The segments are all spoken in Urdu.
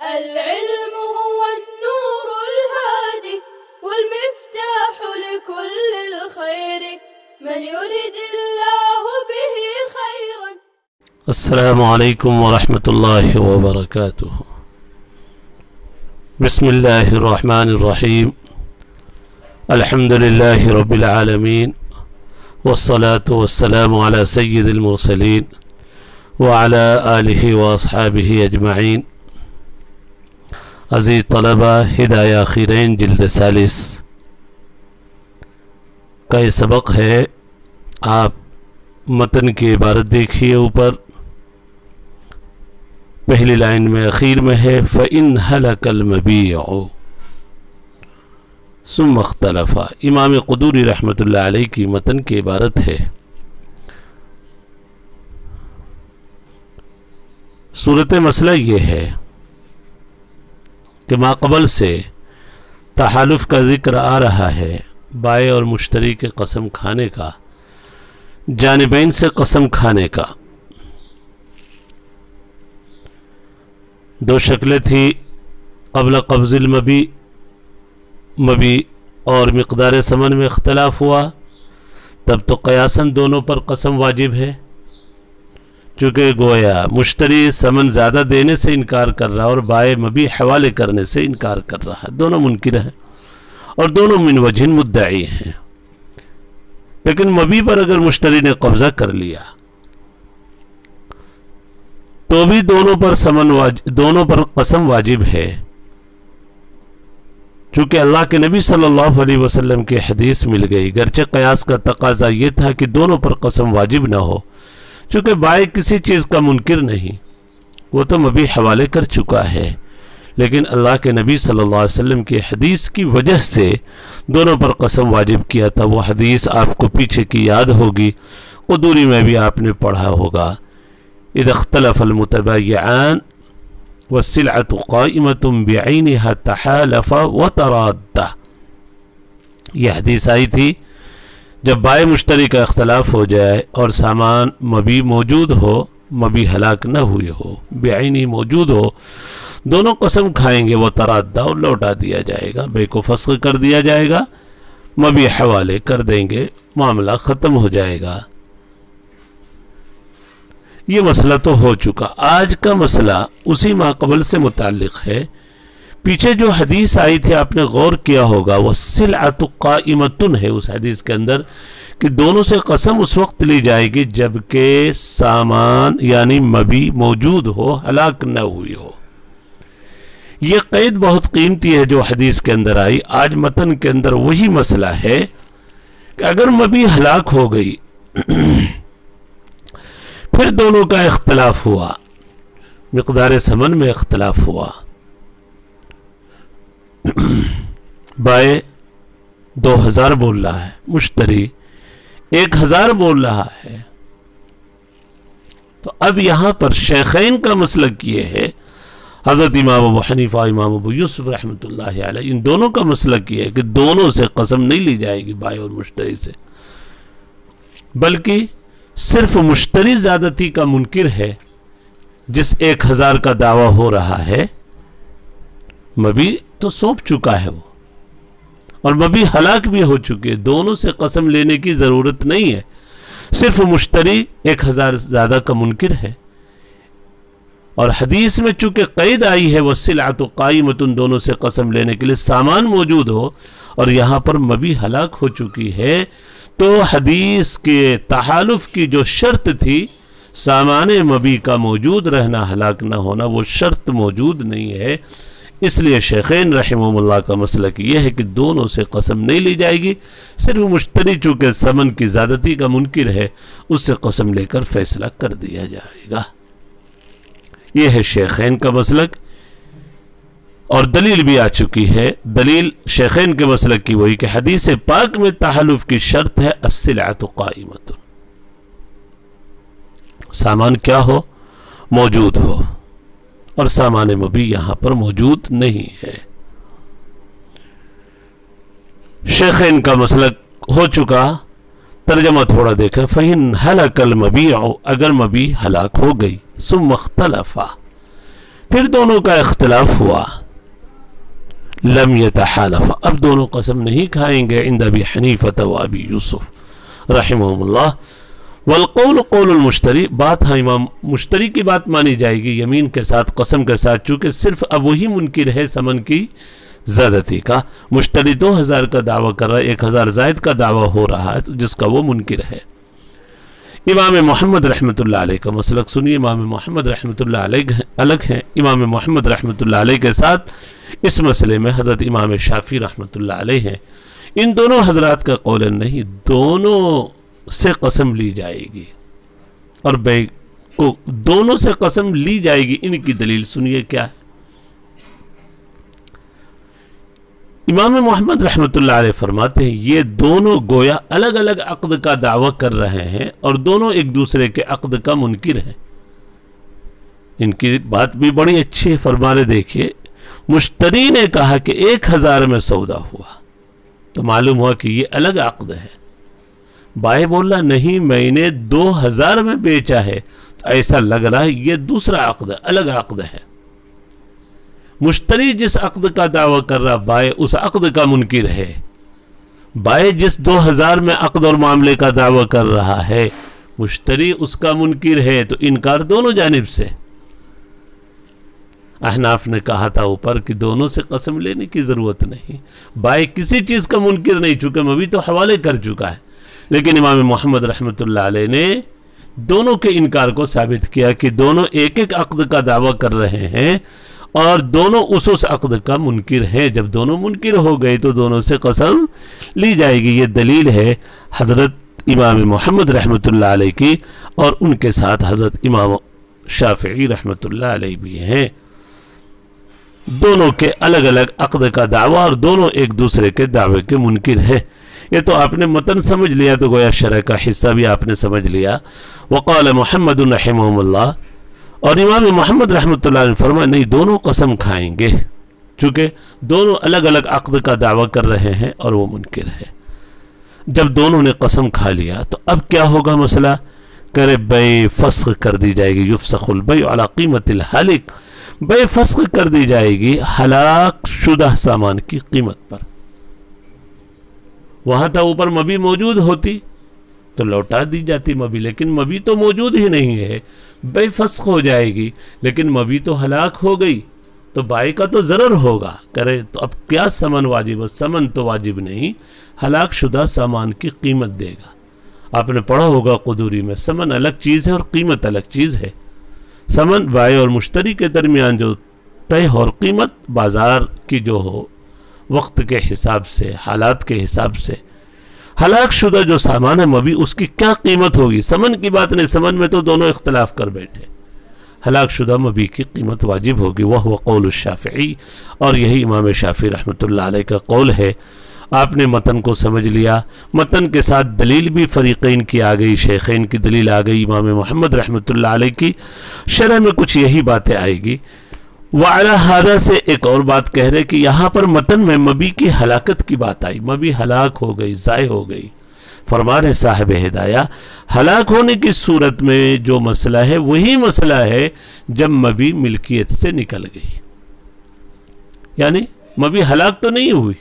العلم هو النور الهادي والمفتاح لكل الخير من يريد الله به خيرا. السلام علیکم ورحمۃ اللہ وبرکاتہ. بسم اللہ الرحمن الرحیم. الحمد للہ رب العالمین والصلاة والسلام على سید المرسلین وعلى آلہ واصحابہ اجمعین. عزیز طلبہ، ہدایہ خیرین جلد 40 کا یہ سبق ہے. آپ متن کی عبارت دیکھیے. اوپر پہلی لائن میں اخیر میں ہے فَإِنْ هَلَكَ الْمَبِيعُ ثُمَّ اخْتَلَفَ. امام قدوری رحمۃ اللہ علیہ کی متن کی عبارت ہے. صورت مسئلہ یہ ہے کہ ماقبل سے تحالف کا ذکر آ رہا ہے، بائع اور مشتری کے قسم کھانے کا، جانبین سے قسم کھانے کا. دو شکلیں تھی. قبل قبض المبی، مبی اور مقدار ثمن میں اختلاف ہوا، تب تو قیاساً دونوں پر قسم واجب ہے، چونکہ گویا مشتری ثمن زیادہ دینے سے انکار کر رہا اور بائع مبی حوالے کرنے سے انکار کر رہا. دونوں منکر ہیں اور دونوں من وجہ مدعی ہیں. لیکن مبی پر اگر مشتری نے قبضہ کر لیا تو بھی دونوں پر قسم واجب ہے، چونکہ اللہ کے نبی صلی اللہ علیہ وسلم کی حدیث مل گئی. گرچہ قیاس کا تقاضا یہ تھا کہ دونوں پر قسم واجب نہ ہو، چونکہ بائع کسی چیز کا منکر نہیں، وہ تو مبی حوالے کر چکا ہے. لیکن اللہ کے نبی صلی اللہ علیہ وسلم کی حدیث کی وجہ سے دونوں پر قسم واجب کیا تھا. وہ حدیث آپ کو پیچھے کی یاد ہوگی، قدوری میں بھی آپ نے پڑھا ہوگا. اذا اختلف المتبايعان والسلعة قائمة بعينها تحالف وتراد. یہ حدیث آئی تھی جب بائع مشتری کا اختلاف ہو جائے اور سامان مبی موجود ہو، مبی ہلاک نہ ہوئی ہو، بعینی موجود ہو، دونوں قسم کھائیں گے. وہ ترادہ اور لوٹا دیا جائے گا، بے کو فسخ کر دیا جائے گا، مبی حوالے کر دیں گے، معاملہ ختم ہو جائے گا. یہ مسئلہ تو ہو چکا. آج کا مسئلہ اسی ماقبل سے متعلق ہے. پیچھے جو حدیث آئی تھی آپ نے غور کیا ہوگا، وہ سلعۃ قائمۃ ہے اس حدیث کے اندر، کہ دونوں سے قسم اس وقت لی جائے گی جبکہ سامان یعنی مبی موجود ہو، ہلاک نہ ہوئی ہو. یہ قید بہت قیمتی ہے جو حدیث کے اندر آئی. آج متن کے اندر وہی مسئلہ ہے کہ اگر مبی ہلاک ہو گئی پھر دونوں کا اختلاف ہوا، مقدار ثمن میں اختلاف ہوا. بائع 2000 بول رہا ہے، مشتری 1000 بول رہا ہے. تو اب یہاں پر شیخین کا مسلک یہ ہے، حضرت امام ابو حنیفہ، امام ابو یوسف رحمۃ اللہ علیہ، ان دونوں کا مسلک یہ ہے کہ دونوں سے قسم نہیں لی جائے گی، بائع اور مشتری سے، بلکہ صرف مشتری زیادتی کا منکر ہے جس 1000 کا دعویٰ ہو رہا ہے. مبی تو سونپ چکا ہے وہ، اور مبی ہلاک بھی ہو چکے. دونوں سے قسم لینے کی ضرورت نہیں ہے، صرف مشتری 1000 زیادہ کا منکر ہے. اور حدیث میں چونکہ قید آئی ہے وَالسِّلْعَةُ قَائِمَةٌ، دونوں سے قسم لینے کے لیے سامان موجود ہو، اور یہاں پر مبی ہلاک ہو چکی ہے، تو حدیث کے تحالف کی جو شرط تھی سامان مبی کا موجود رہنا، ہلاک نہ ہونا، وہ شرط موجود نہیں ہے. اس لیے شیخین رحمہم اللہ کا مسئلہ یہ ہے کہ دونوں سے قسم نہیں لی جائے گی، صرف مشتری چونکہ ثمن کی زیادتی کا منکر ہے اس سے قسم لے کر فیصلہ کر دیا جائے گا. یہ ہے شیخین کا مسلک، اور دلیل بھی آ چکی ہے. دلیل شیخین کے مسلک کی وہی کہ حدیث پاک میں تحالف کی شرط ہے السلعۃ قائمۃ، سامان کیا ہو؟ موجود ہو، اور سامان مبی یہاں پر موجود نہیں ہے. شیخین کا مسلک ہو چکا. ترجمہ تھوڑا دیکھیں. فَإِنْ هَلَكَ الْمَبِيعُ، اگر مبی ہلاک ہو گئی، ثُمَّ اخْتَلَفَ، پھر دونوں کا اختلاف ہوا، لم یتحالف، اب دونوں قسم نہیں کھائیں گے، عند ابی حنیفہ و ابی یوسف رحمہم اللہ، والقول قول المشتری، بات ہاں امام مشتری کی بات مانی جائے گی یمین کے ساتھ، قسم کے ساتھ، چونکہ صرف اب وہی منکر ہے سمن کی زیادتی کا، مشتری 2000 کا دعویٰ کر رہا ہے، 1000 زائد کا دعویٰ ہو رہا ہے جس کا وہ منکر ہے۔ امام محمد رحمۃ اللہ علیہ کا مسلک سنیے، امام محمد رحمۃ اللہ علیہ الگ ہیں، امام محمد رحمۃ اللہ علیہ کے ساتھ اس مسئلے میں حضرت امام شافعی رحمۃ اللہ علیہ ہیں۔ ان دونوں حضرات کا قول نہیں، دونوں سے قسم لی جائے گی، اور دونوں سے قسم لی جائے گی، ان کی دلیل سنیے کیا ہے۔ امام محمد رحمۃ اللہ علیہ فرماتے ہیں یہ دونوں گویا الگ الگ عقد کا دعویٰ کر رہے ہیں اور دونوں ایک دوسرے کے عقد کا منکر ہیں۔ ان کی بات بھی بڑی اچھی ہے، فرمانے دیکھیے، مشتری نے کہا کہ 1000 میں سودا ہوا، تو معلوم ہوا کہ یہ الگ عقد ہے۔ بائیں بولا نہیں، میں نے 2000 میں بیچا ہے، تو ایسا لگ رہا ہے یہ دوسرا عقد ہے، الگ عقد ہے۔ مشتری جس عقد کا دعویٰ کر رہا، بائیں اس عقد کا منکر ہے۔ بائیں جس 2000 میں عقد اور معاملے کا دعویٰ کر رہا ہے، مشتری اس کا منکر ہے، تو انکار دونوں جانب سے۔ احناف نے کہا تھا اوپر کہ دونوں سے قسم لینے کی ضرورت نہیں، بائیں کسی چیز کا منکر نہیں، چونکہ مبی تو حوالے کر چکا ہے، لیکن امام محمد رحمۃ اللہ علیہ نے دونوں کے انکار کو ثابت کیا کہ دونوں ایک ایک عقد کا دعویٰ کر رہے ہیں اور دونوں اس عقد کا منکر ہیں۔ جب دونوں منکر ہو گئے تو دونوں سے قسم لی جائے گی۔ یہ دلیل ہے حضرت امام محمد رحمۃ اللہ علیہ کی، اور ان کے ساتھ حضرت امام شافعی رحمۃ اللہ علیہ بھی ہیں۔ دونوں کے الگ الگ عقد کا دعویٰ اور دونوں ایک دوسرے کے دعوے کے منکر ہیں۔ یہ تو آپ نے متن سمجھ لیا، تو گویا شرح کا حصہ بھی آپ نے سمجھ لیا۔ وقال محمد رحمہ اللہ، اور امام محمد رحمۃ اللہ نے فرمایا نہیں، دونوں قسم کھائیں گے، چونکہ دونوں الگ الگ عقد کا دعویٰ کر رہے ہیں اور وہ منکر ہے۔ جب دونوں نے قسم کھا لیا تو اب کیا ہوگا مسئلہ؟ کرے بیع فسخ کر دی جائے گی، یفسخ البیع علی قیمت الحالق، بیع فسخ کر دی جائے گی ہلاک شدہ سامان کی قیمت پر۔ وہاں تھا اوپر مبی موجود ہوتی تو لوٹا دی جاتی مبی، لیکن مبی تو موجود ہی نہیں ہے، بیع فسخ ہو جائے گی، لیکن مبی تو ہلاک ہو گئی، تو بائی کا تو ضرر ہوگا۔ کرے تو اب کیا سمن واجب ہے؟ سمن تو واجب نہیں، ہلاک شدہ سامان کی قیمت دے گا۔ آپ نے پڑھا ہوگا قدوری میں، سمن الگ چیز ہے اور قیمت الگ چیز ہے۔ سمن بائع اور مشتری کے درمیان جو طے اور قیمت بازار کی جو ہو، وقت کے حساب سے، حالات کے حساب سے، ہلاک شدہ جو سامان ہے مبی، اس کی کیا قیمت ہوگی؟ سمن کی بات نہیں، سمن میں تو دونوں اختلاف کر بیٹھے، ہلاک شدہ مبی کی قیمت واجب ہوگی۔ وہ قول الشافعی، اور یہی امام شافعی رحمۃ اللہ علیہ کا قول ہے۔ آپ نے متن کو سمجھ لیا، متن کے ساتھ دلیل بھی فریقین کی آ گئی، شیخین کی دلیل آ گئی، امام محمد رحمۃ اللہ علیہ کی شرح میں کچھ یہی باتیں آئے گی۔ وعلی ھذا سے ایک اور بات کہہ رہے کہ یہاں پر متن میں مبی کی ہلاکت کی بات آئی، مبی ہلاک ہو گئی، ضائع ہو گئی۔ فرما رہے صاحب ہدایہ، ہلاک ہونے کی صورت میں جو مسئلہ ہے وہی مسئلہ ہے جب مبی ملکیت سے نکل گئی، یعنی مبی ہلاک تو نہیں ہوئی،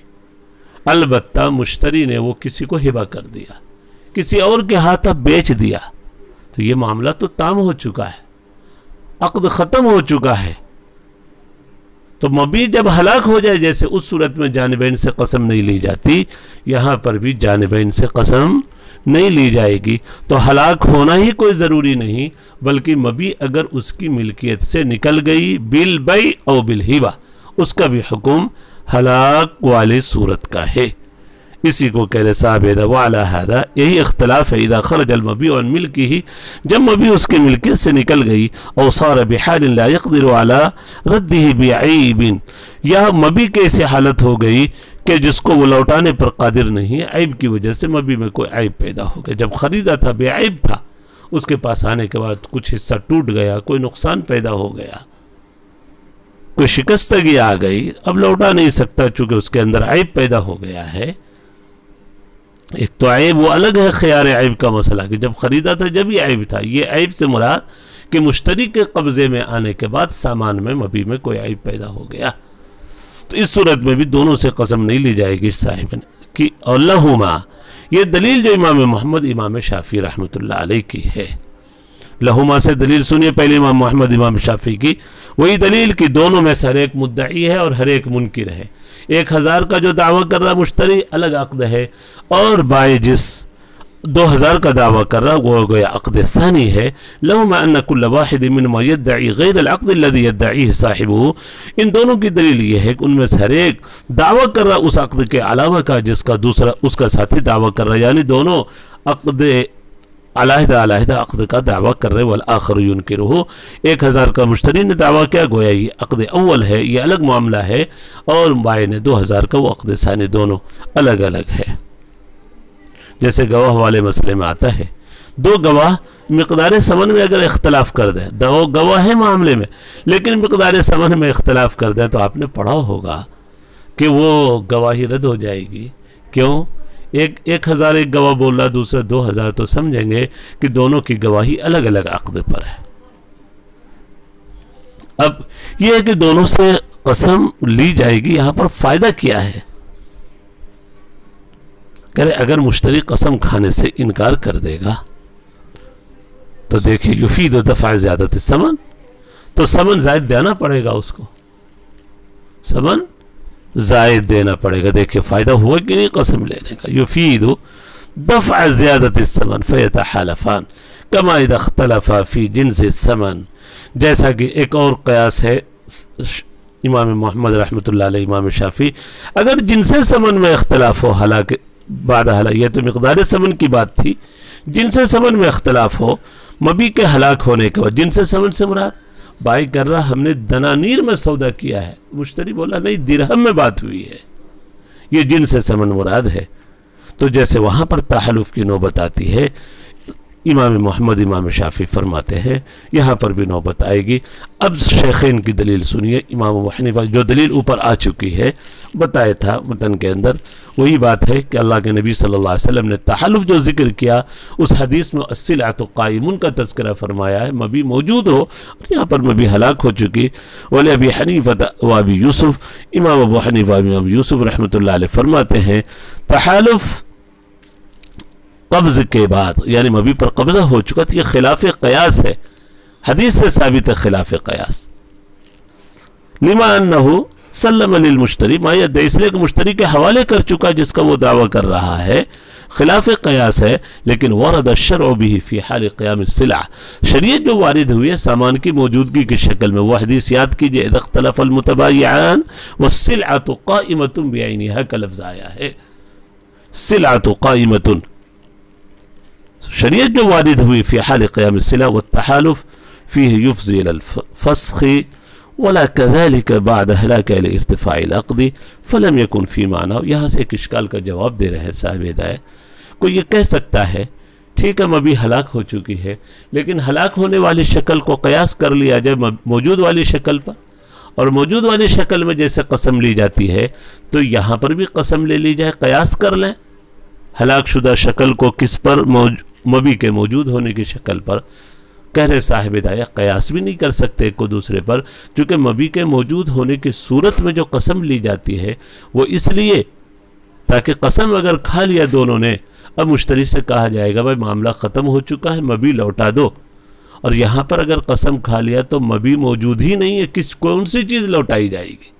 البتہ مشتری نے وہ کسی کو ہبہ کر دیا، کسی اور کے ہاتھ بیچ دیا، تو یہ معاملہ تو تام ہو چکا ہے، عقد ختم ہو چکا ہے۔ تو مبی جب ہلاک ہو جائے، جیسے اس صورت میں جانبین سے قسم نہیں لی جاتی، یہاں پر بھی جانبین سے قسم نہیں لی جائے گی۔ تو ہلاک ہونا ہی کوئی ضروری نہیں، بلکہ مبی اگر اس کی ملکیت سے نکل گئی بالبیع او بالہبہ، اس کا بھی حکم ہلاک والی صورت کا ہے۔ اسی کو کہہ رہے صاحب وعلی ھذا، یہی اختلاف ہے، اذا خرج المبیع عن ملکہ، جب مبیع اس کی ملکیت سے نکل گئی، او صار بحال لا يقدر على رده بعیب، یا مبیع کی ایسی حالت ہو گئی کہ جس کو وہ لوٹانے پر قادر نہیں ہے، عیب کی وجہ سے مبیع میں کوئی عیب پیدا ہو گیا۔ جب خریدا تھا بے عیب تھا، اس کے پاس آنے کے بعد کچھ حصہ ٹوٹ گیا، کوئی نقصان پیدا ہو گیا، کوئی شکستگی آ گئی، اب لوٹا نہیں سکتا چونکہ اس کے اندر عیب پیدا ہو گیا ہے۔ ایک تو عیب وہ الگ ہے، خیار عیب کا مسئلہ کہ جب خریدا تھا جب ہی عیب تھا، یہ عیب سے مراد کہ مشتری کے قبضے میں آنے کے بعد سامان میں مبی میں کوئی عیب پیدا ہو گیا، تو اس صورت میں بھی دونوں سے قسم نہیں لی جائے گی صاحب کی. اور لہما، یہ دلیل جو امام محمد امام شافعی رحمۃ اللہ علیہ کی ہے. لہما سے دلیل سنیے پہلے امام محمد امام شافعی کی، وہی دلیل کی دونوں میں سے ہر ایک مدعی ہے اور ہر ایک منکر ہے. 1000 کا جو دعویٰ کر رہا مشتری الگ عقد ہے، اور بائع جس 2000 کا دعویٰ کر رہا وہ گویا عقد ثانی ہے. لہما ان کل واحد منہما یدعی غیر العقد الذی یدعیہ صاحبہ، ان دونوں کی دلیل یہ ہے کہ ان میں سے ہر ایک دعویٰ کر رہا اس عقد کے علاوہ کا جس کا دوسرا اس کا ساتھی دعویٰ کر رہا، یعنی دونوں عقد علیحدہ عقد کا دعویٰ کر رہے. والآخر ینکرہ، 1000 کا مشتری نے دعویٰ کیا گویا یہ عقد اول ہے، یہ الگ معاملہ ہے، اور بائع نے 2000 کا وہ عقد ثانی، دونوں الگ الگ ہے. جیسے گواہ والے مسئلے میں آتا ہے، 2 گواہ مقدار ثمن میں اگر اختلاف کر دیں، 2 گواہ ہے معاملے میں لیکن مقدار ثمن میں اختلاف کر دیں، تو آپ نے پڑھا ہوگا کہ وہ گواہی رد ہو جائے گی. کیوں؟ 1000 ایک گواہ بول رہا، دوسرا 2000، تو سمجھیں گے کہ دونوں کی گواہی الگ الگ عقد پر ہے. اب یہ ہے کہ دونوں سے قسم لی جائے گی. یہاں پر فائدہ کیا ہے؟ کہ اگر مشتری قسم کھانے سے انکار کر دے گا تو دیکھیں یفید و دفع زیادت الثمن، تو ثمن زائد دینا پڑے گا، اس کو ثمن زائد دینا پڑے گا. دیکھیں فائدہ ہوا کہ نہیں قسم لینے کا. یفید دفع زیادت الثمن فیتحالفان کما اذا اختلفا فی جنس الثمن، جیسا کہ ایک اور قیاس ہے امام محمد رحمۃ اللہ علیہ امام شافعی، اگر جنس ثمن میں اختلاف ہو، حالانکہ بعد حالانکہ یہ تو مقدار ثمن کی بات تھی، جنس ثمن میں اختلاف ہو مبی کے ہلاک ہونے کے بعد، جنس ثمن سے مراد بائع کر رہا ہم نے دنانیر میں سودا کیا ہے، مشتری بولا نہیں درہم میں بات ہوئی ہے، یہ جنس ثمن مراد ہے. تو جیسے وہاں پر تحالف کی نوبت آتی ہے، امام محمد امام شافعی فرماتے ہیں یہاں پر بھی نوبت آئے گی. اب شیخین کی دلیل سنیے. امام ابو حنیفہ جو دلیل اوپر آ چکی ہے بتایا تھا متن کے اندر، وہی بات ہے کہ اللہ کے نبی صلی اللہ علیہ وسلم نے تحالف جو ذکر کیا اس حدیث میں السلعۃ قائمٌ کا تذکرہ فرمایا ہے، مبی موجود ہو، اور یہاں پر مبی ہلاک ہو چکی. ولی ابی حنیفہ و ابی یوسف، امام ابو حنیفہ امام یوسف رحمۃ اللہ علیہ فرماتے ہیں تحالف قبض کے بعد، یعنی مبی پر قبضہ ہو چکا تو یہ خلاف قیاس ہے، حدیث سے ثابت ہے خلاف قیاس. لما انہ سلم للمشتری ما یدعی، اس لیے کہ مشتری کے حوالے کر چکا جس کا وہ دعویٰ کر رہا ہے، خلاف قیاس ہے. لیکن ورد الشرع به فی حال قیام السلع، شریعت جو وارد ہوئی ہے سامان کی موجودگی کی شکل میں، وہ حدیث یاد کیجئے اذا اختلف المتبایعان والسلعۃ قائمۃ بعینہا کا لفظ آیا ہے. سلعۃ قائمۃ، شریعت جو وارد ہوئی فی حال قیام السلع والتحالف فیہ یفضی الى الفسخ ولا كذلك بعد هلاك الارتفاع العقد فلم يكن في معنى. یہاں سے ایک اشکال کا جواب دے رہے ہیں صاحب ہدایت. کوئی یہ کہہ سکتا ہے ٹھیک ہے مبی ہلاک ہو چکی ہے لیکن ہلاک ہونے والی شکل کو قیاس کر لیا جائے موجود والی شکل پر، اور موجود والی شکل میں جیسے قسم لی جاتی ہے تو یہاں پر بھی قسم لے لی جائے، قیاس کر لیں ہلاک شدہ شکل کو کس پر، مبی کے موجود ہونے کی شکل پر. کہہ رہے صاحب ہدایت قیاس بھی نہیں کر سکتے ایک کو دوسرے پر، چونکہ مبی کے موجود ہونے کی صورت میں جو قسم لی جاتی ہے وہ اس لیے تاکہ قسم اگر کھا لیا دونوں نے، اب مشتری سے کہا جائے گا بھائی معاملہ ختم ہو چکا ہے مبی لوٹا دو، اور یہاں پر اگر قسم کھا لیا تو مبی موجود ہی نہیں ہے، کون سی چیز لوٹائی جائے گی؟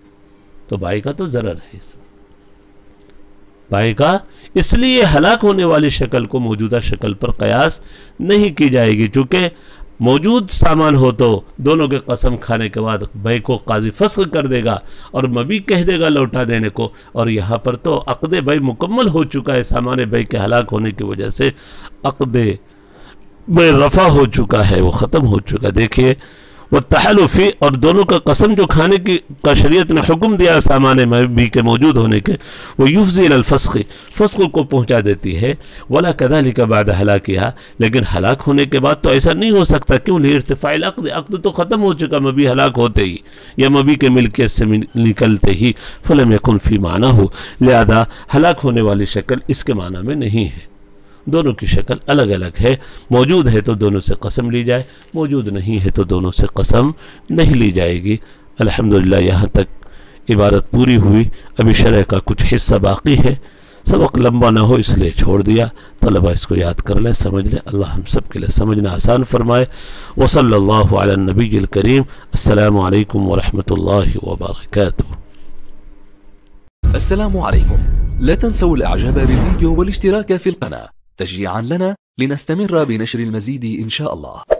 تو بھائی کا تو ضرر ہے اس بھائی کا، اس لیے ہلاک ہونے والی شکل کو موجودہ شکل پر قیاس نہیں کی جائے گی. چونکہ موجود سامان ہو تو دونوں کے قسم کھانے کے بعد بھائی کو قاضی فسخ کر دے گا اور مبی کہہ دے گا لوٹا دینے کو، اور یہاں پر تو عقد بھائی مکمل ہو چکا ہے، سامان بھائی کے ہلاک ہونے کی وجہ سے عقد بھائی رفع ہو چکا ہے، وہ ختم ہو چکا. دیکھیے والتحالف، اور دونوں کا قسم جو کھانے کی کا شریعت نے حکم دیا سامان مبی کے موجود ہونے کے، وہ یفضی الی الفسخ، فسخ کو پہنچا دیتی ہے. ولا كذلك بعد ہلاکہا، لیکن ہلاک ہونے کے بعد تو ایسا نہیں ہو سکتا. کیوں؟ لارتفاع العقد، عقد تو ختم ہو چکا مبی ہلاک ہوتے ہی یا مبی کے ملکیت سے نکلتے ہی. فلم یکن فی معنی، لہذا ہلاک ہونے والی شکل اس کے معنی میں نہیں ہے. دونوں کی شکل الگ الگ ہے. موجود ہے تو دونوں سے قسم لی جائے, موجود نہیں ہے تو دونوں سے قسم نہیں لی جائے گی. الحمدللہ یہاں تک عبارت پوری ہوئی. ابھی شرح کا کچھ حصہ باقی ہے, سبق لمبا نہ ہو اس لیے چھوڑ دیا. طلبہ اس کو یاد کر لیں, سمجھ لیں. اللہ ہم سب کے لیے سمجھنا آسان فرمائے. وصلی اللہ علی النبی الکریم. السلام علیکم ورحمۃ اللہ وبرکاتہ. السلام عليكم. لا تنسوا الاعجاب بالفيديو والاشتراك في القناة تشجيعا لنا لنستمر بنشر المزيد إن شاء الله.